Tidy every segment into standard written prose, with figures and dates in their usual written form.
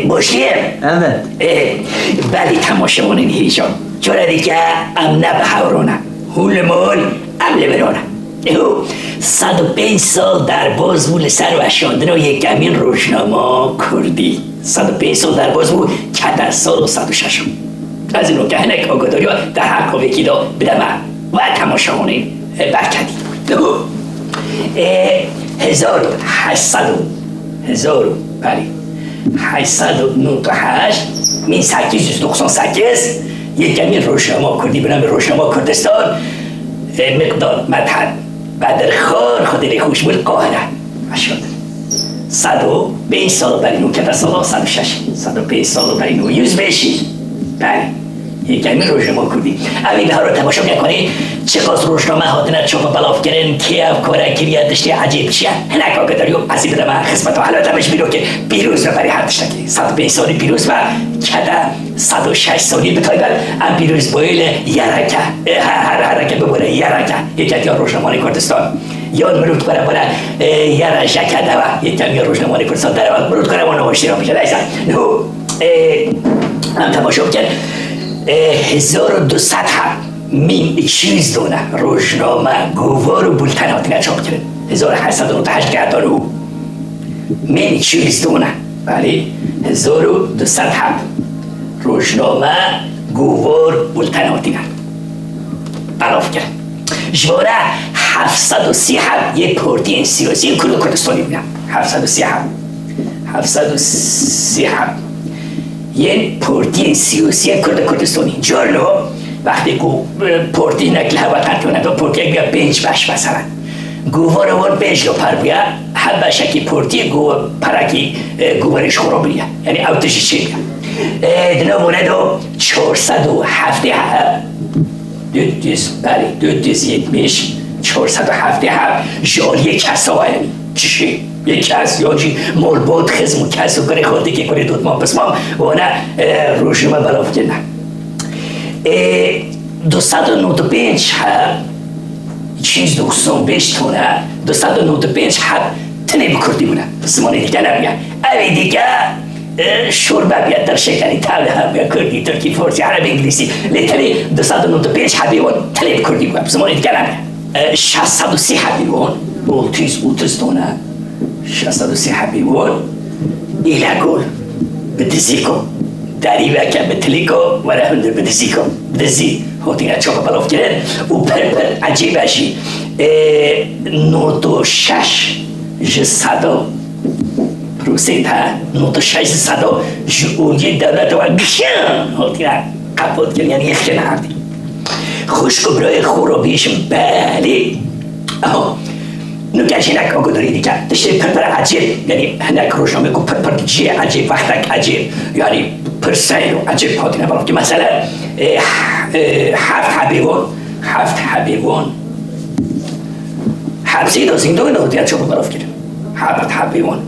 مشکل؟ ولی تماشامون هیچان چرا دیگه ام نبهورانه هول مول ام لبرانه 105 سال در باز بود سر و اشاندن و یک کمین روشنامه کردی 105 سال در باز بود که در سال 106 از اینو که هنک آگاداری ها در حق وکی دا بدم و تماشامون برکدی 1898 من 898 یک کمی روشنامه کردی به نام روشنامه کردستان مقدار مدهن و در خار خود خوش بود قاهره اشاد 105 سال برای نو که در سال 106 105 سال برای نو یوز بشید بله یک کمی روشنامه کردی اولی ها رو تماشا میکنی چقدر روشنامه هاتنه چوب بلاف کردن که کاره کریه داشته عجیب چیه هنک آگه از این بدم خدمت و حالاتمش بیرو که پیروز رو برای هر تشتکی 105 سالی پیروز و کده 106 سالی بتایبت ام پیروز بایل یرکه هر حرکه ببوره یرکه یکی از روشنامه کردستان یاد مرود کنه بوده یرکه دوا یکی از روشنامه کردستان در مرود کنه و نوشتی رو میشه دیسا هم تماشا کرد 1200 من چیز دونه روشنامه گوار و بولتن هاتینه چاپ کرد 1898 که دارو من چیز دونه بله 1200 روشنامه گوار بولتن هاتینه بلاف کرد جواره 730 یک پارتی سیاسی کردستانی بودن 730 یک پارتی سیاسی کردستانی جالو وقتی که پارتی نکل وطن کنه تو پارتی بیا 5 باش مثلا گوار وان 5 رو پر بیا هر باشکی پارتی گوار پرکی گوارش خورا بیا یعنی اوتشی چی بیا دنا مونه دو 407 270 جال یک کسا یعنی چی؟ یک کس یا چی مولباد خزمو کسو کنه خودی که کنه دوت ما پس ما و نه روشنامه بلاف کنه 295 چیز 205 تونه 295 تنه بکردی مونه زمانی دیگه نمیگه اوی دیگه شوربه بیاد در شکلی تاوله هم بیاد کردی ترکی فارسی عربی انگلیسی لیتری 295 حبیوان تنه بکردی مونه زمانی دیگه نمیگه 630 حبیوان بولتیز تونه 630 حبیوان ایلگول بدزیکو داری وکم بتلیکو و رهندر بدزیکو بدزی هاتینه چاپ بلاف کرد و پر عجیب اشی 96 صدا پروسه تا 96 صدا جوری دولت و گشن هاتینه قبول کرد یعنی یک نهردی خوشکو برای خورابیشم بله اما نوکش هنک آگوداری دیگه داشته پر عجیب یعنی هنک روشنامه که پر جی عجیب وقتک عجیب یعنی پر سیر و عجیب هاتینه بلاف که مثلا 7 حبیوان حبسی دا زندان هاتینه چوب بلاف کرد 7 حبیوان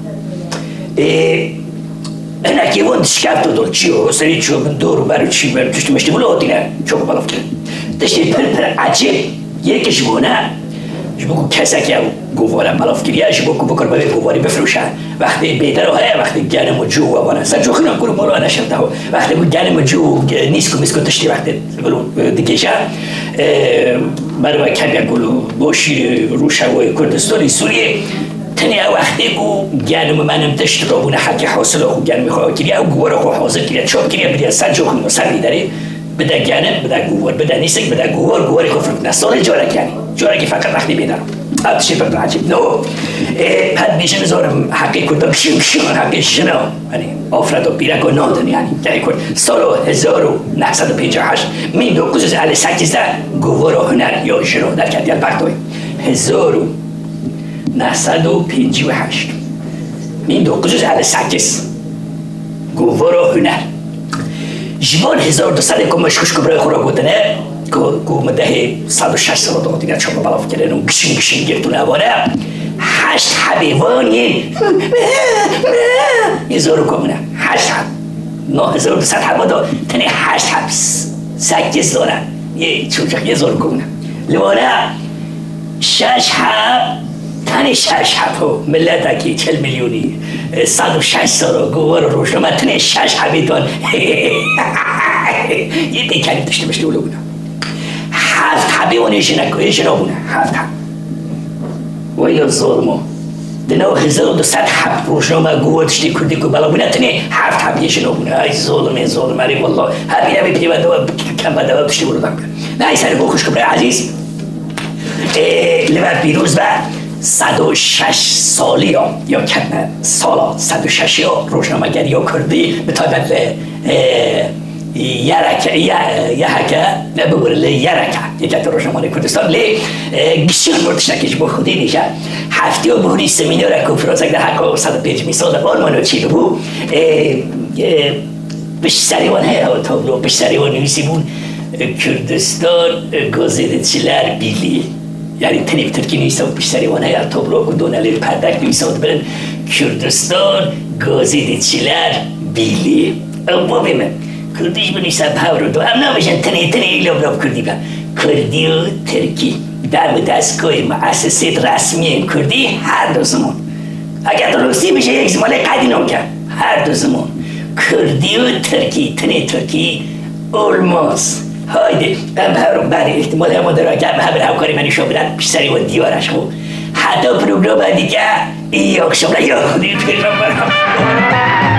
هنکی وان شکفت و دور چیو سری چوب دور برو چی برو داشته مشتی بلو هاتینه چوب بلاف کرد داشته پر عجیب یکیش وانه بگو کسی که گوارم بلاف کریه شو بگو بکر باید گواری بفروشه وقتی بیتر های وقتی گرم و جو و بانه سر جو خیلی کنو مالو نشده ها وقتی گرم و جو نیست که میسکو تشتی وقتی بلو دیگه برای کبیر گلو باشی روشوای کردستانی سوریه تنی وقتی گرم منم تشت را بونه حقی حاصل خود گرم خواه کریه و گوار خواه حاضر کریه چوب کریه بریه سر جو خیلی سر میداره بده گرم بده گوار بده نیستک بده گواری کفر نسال جارک یعنی جارکی فقط وقتی بیدارم هاتشی پر عجیب نو پد میشه نزارم حقی کردم شنگشان حقی شنو یعنی آفرد و بیرک و نادن یعنی کرد سال 1958 من 1918 گوار و هنر یا شنو در کردی البرتوی 1958 من 1918 گوار و هنر جوان 1200 که مشکوش که برای خورا گوتنه که مده 106 سال داد دیگه چاپ بلاف کردن و گشن گرتونه واره 8 حبیوان یه زارو کامونه 8 9270 تنه 8 حبس 8 دارن یه چوچک زور کنه لوانه 6 حب تنه 6 حب ملت کی 40 میلیونی 106 سال گوار روشنامه تنه 6 حبیتان یه بیکاری داشته باشه لولو بودم 7 حبی و نیشن آبونه 7 حب وای ظلمو دنو 1200 حب روشنامه گوار داشتی کردی که بلا بونه تنه 7 حب یشن آبونه ای ظلم علی والله هبی پیوه دو کم بده داشتی برو دم نه ای سر خوش کبره عزیز لبر پیروز و 106 سالی ها یا کم سالا 106 ها روشنامه‌گری یا کردی به تایبت یرکه ببور یرکه یکت روشنامه کردستان لی گشیان مردش نکش با خودی نیشه هفته و بهونی سمینار کنفرانس در حقا 105 میسال آلمان و چیلو بو بشتریوان های تابلو بشتریوان نویسیمون کردستان گازده چلر بیلی یعنی تنیب ترکی نیستم بیشتری وانه یا تابلو که دونالی پردک نیستم برن کردستان گازده چلر بیلی اما بیمه کردیش بنیستم پاورو دو هم نمیشن تنی ایلاب کردی با کردی و ترکی در دستگاه مؤسسه رسمی کردی هر دو زمان اگر درستی بشه یک زمان قدینام کرد هر دو زمان کردی و ترکی ترکی اولماس هایده هم برای احتمال هم داره که همه همکاری منی شما بدن بیشتری و دیارش خود حتی پروگرام دیگه ای اکشام یا خودی پیدا برم